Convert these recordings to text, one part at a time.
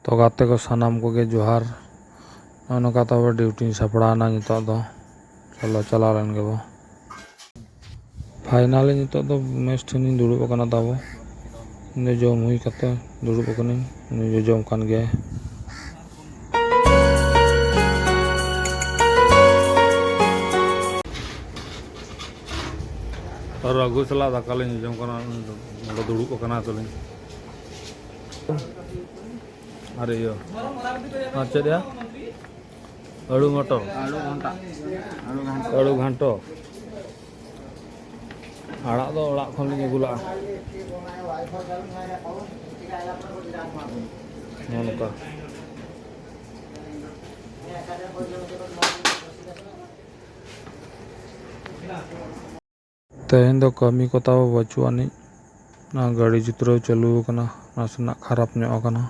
तो गाते को सानाम को जोहार नौका तब ड्यूटी सपड़ाना नित चलो चला लेन गे बो फाइनाली नित मेस ठेनी दुड़ुब अकना ताबो जम हुई कते दुड़ुब अकनी जम कान गया और रघु सला दाका लिंग जम कना दुड़ुब अकना तलिंग अरे यो अच्छा दिया आलू मटर आलू घांटो आड़ा दो ओड़ा खन लिंग अगुला नोनका तेहन दो कमी को ताव बचुआनी ना गाड़ी चित्र चालू कना नासना खराब ᱧᱚᱜ कना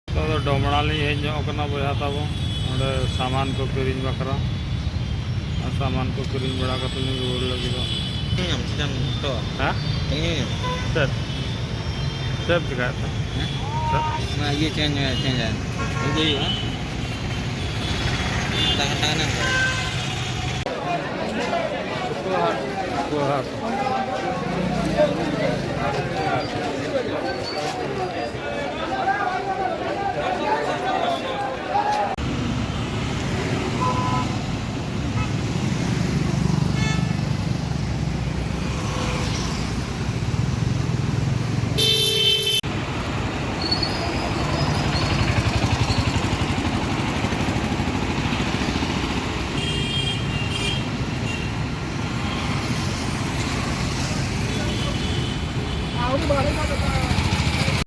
तो डोमड़ा ली हेज ᱧᱚᱜ कना बया ताबो ओंडे सामान को किरिंग बकरा सामान को किरिंग बड़ा कते लिंग रुवाड़ लगी दो हम जम तो हां सर सब जगह था ना ये चेंज है ये हां ताना Wah.